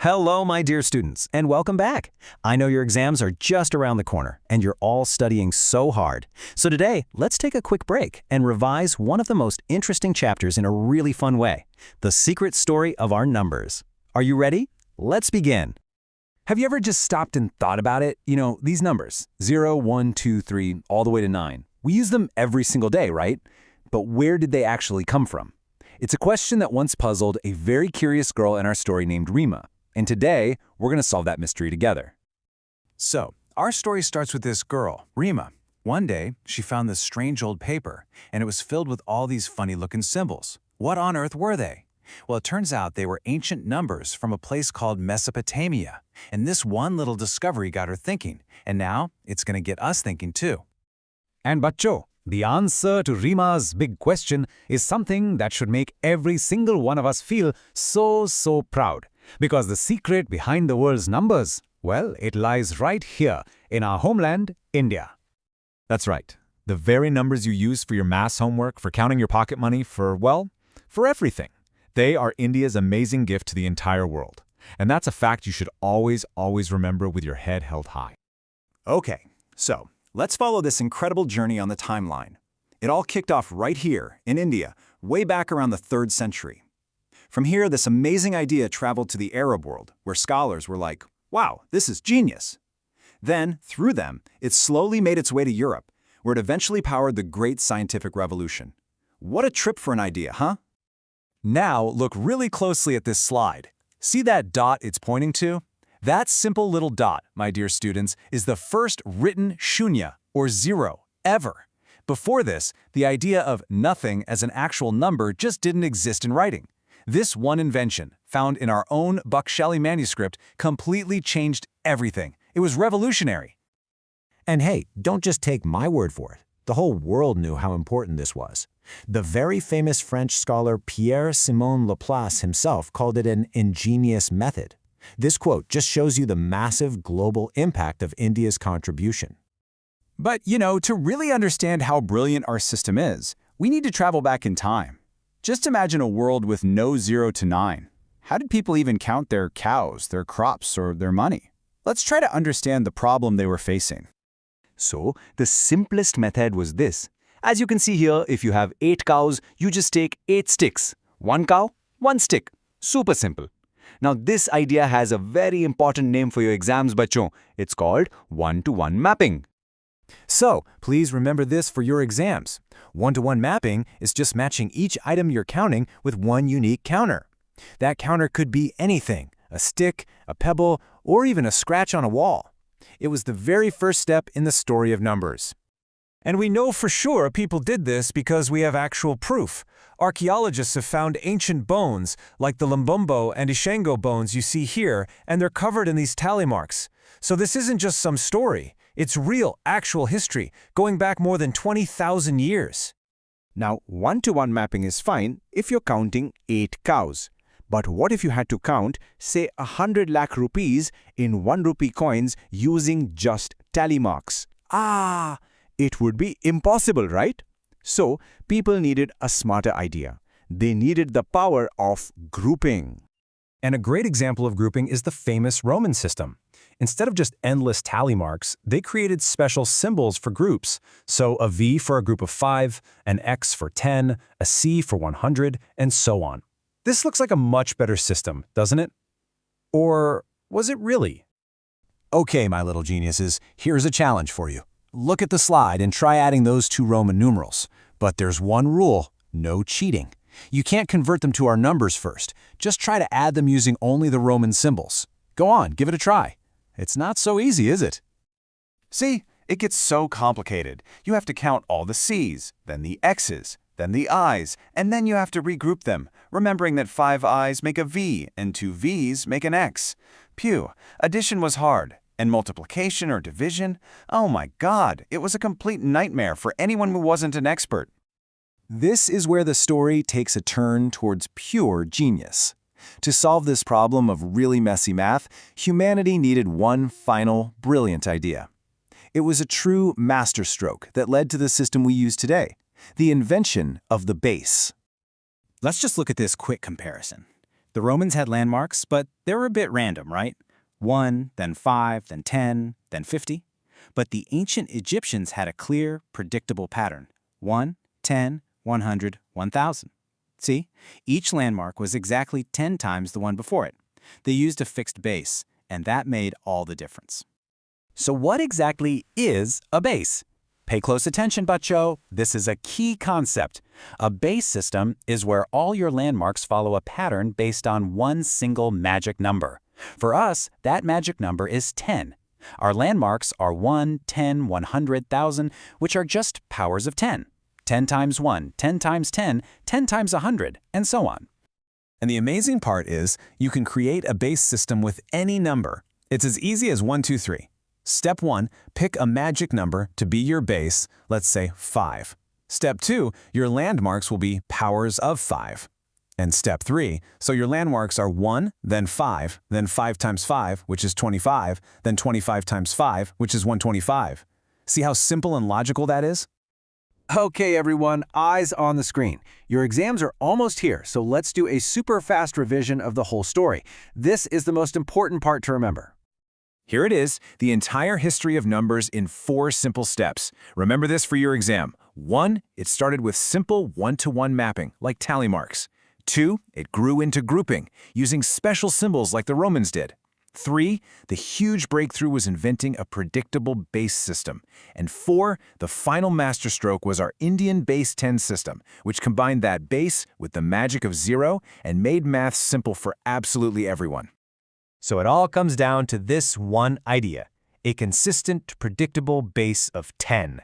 Hello, my dear students, and welcome back. I know your exams are just around the corner, and you're all studying so hard. So today, let's take a quick break and revise one of the most interesting chapters in a really fun way, the secret story of our numbers. Are you ready? Let's begin. Have you ever just stopped and thought about it? You know, these numbers, 0, 1, 2, 3, all the way to 9. We use them every single day, right? But where did they actually come from? It's a question that once puzzled a very curious girl in our story named Rima. And today, we're going to solve that mystery together. So, our story starts with this girl, Rima. One day, she found this strange old paper, and it was filled with all these funny-looking symbols. What on earth were they? Well, it turns out they were ancient numbers from a place called Mesopotamia. And this one little discovery got her thinking, and now it's going to get us thinking too. And bachcho, the answer to Rima's big question is something that should make every single one of us feel so proud. Because the secret behind the world's numbers, well, it lies right here in our homeland, India. That's right. The very numbers you use for your maths homework, for counting your pocket money, for everything. They are India's amazing gift to the entire world. And that's a fact you should always remember with your head held high. Okay, so let's follow this incredible journey on the timeline. It all kicked off right here in India, way back around the 3rd century. From here, this amazing idea traveled to the Arab world, where scholars were like, wow, this is genius. Then, through them, it slowly made its way to Europe, where it eventually powered the great scientific revolution. What a trip for an idea, huh? Now, look really closely at this slide. See that dot it's pointing to? That simple little dot, my dear students, is the first written Shunya, or 0, ever. Before this, the idea of nothing as an actual number just didn't exist in writing. This one invention, found in our own Buck Shelley manuscript, completely changed everything. It was revolutionary. And hey, don't just take my word for it. The whole world knew how important this was. The very famous French scholar Pierre-Simon Laplace himself called it an ingenious method. This quote just shows you the massive global impact of India's contribution. But, to really understand how brilliant our system is, we need to travel back in time. Just imagine a world with no 0 to 9. How did people even count their cows, their crops, or their money? Let's try to understand the problem they were facing. So, the simplest method was this. As you can see here, if you have 8 cows, you just take 8 sticks. 1 cow, 1 stick. Super simple. Now, this idea has a very important name for your exams, bachcho. It's called one-to-one mapping. So, please remember this for your exams. One-to-one mapping is just matching each item you're counting with one unique counter. That counter could be anything, a stick, a pebble, or even a scratch on a wall. It was the very first step in the story of numbers. And we know for sure people did this because we have actual proof. Archaeologists have found ancient bones, like the Lumbumbo and Ishango bones you see here, and they're covered in these tally marks. So this isn't just some story. It's real, actual history, going back more than 20,000 years. Now, one-to-one mapping is fine if you're counting 8 cows. But what if you had to count, say, 100 lakh rupees in 1 rupee coins using just tally marks? It would be impossible, right? So, people needed a smarter idea. They needed the power of grouping. And a great example of grouping is the famous Roman system. Instead of just endless tally marks, they created special symbols for groups. So a V for a group of 5, an X for 10, a C for 100, and so on. This looks like a much better system, doesn't it? Or was it really? Okay, my little geniuses, here's a challenge for you. Look at the slide and try adding those 2 Roman numerals. But there's one rule: no cheating. You can't convert them to our numbers first. Just try to add them using only the Roman symbols. Go on, give it a try. It's not so easy, is it? See, it gets so complicated. You have to count all the C's, then the X's, then the I's, and then you have to regroup them, remembering that 5 I's make a V and 2 V's make an X. Phew, addition was hard. And multiplication or division? Oh my God, it was a complete nightmare for anyone who wasn't an expert. This is where the story takes a turn towards pure genius. To solve this problem of really messy math, humanity needed one final, brilliant idea. It was a true masterstroke that led to the system we use today, the invention of the base. Let's just look at this quick comparison. The The Romans had landmarks, but they were a bit random, right? 1, then 5, then 10, then 50. But the ancient Egyptians had a clear, predictable pattern. 1, 10, 100, 1000. See? Each landmark was exactly 10 times the one before it. They used a fixed base, and that made all the difference. So what exactly is a base? Pay close attention, Bacho. This is a key concept. A base system is where all your landmarks follow a pattern based on one single magic number. For us, that magic number is 10. Our landmarks are 1, 10, 100, 1,000, which are just powers of 10. 10 times 1, 10 times 10, 10 times 100, and so on. And the amazing part is you can create a base system with any number. It's as easy as 1, 2, 3. Step 1, pick a magic number to be your base, let's say 5. Step 2, your landmarks will be powers of 5. And step 3, so your landmarks are 1, then 5 times 5, which is 25, then 25 times 5, which is 125. See how simple and logical that is? Okay, everyone, eyes on the screen. Your exams are almost here, so let's do a super fast revision of the whole story. This is the most important part to remember. Here it is, the entire history of numbers in 4 simple steps. Remember this for your exam. 1, it started with simple one-to-one mapping, like tally marks. 2, it grew into grouping, using special symbols like the Romans did. 3, the huge breakthrough was inventing a predictable base system. And 4, the final masterstroke was our Indian base 10 system, which combined that base with the magic of 0 and made math simple for absolutely everyone. So it all comes down to this one idea, a consistent, predictable base of 10.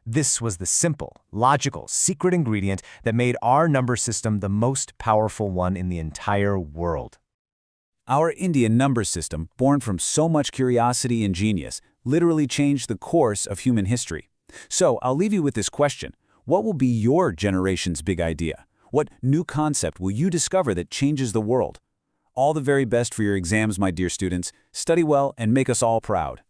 This was the simple, logical, secret ingredient that made our number system the most powerful one in the entire world. Our Indian number system, born from so much curiosity and genius, literally changed the course of human history. So I'll leave you with this question. What will be your generation's big idea? What new concept will you discover that changes the world? All the very best for your exams, my dear students. Study well and make us all proud.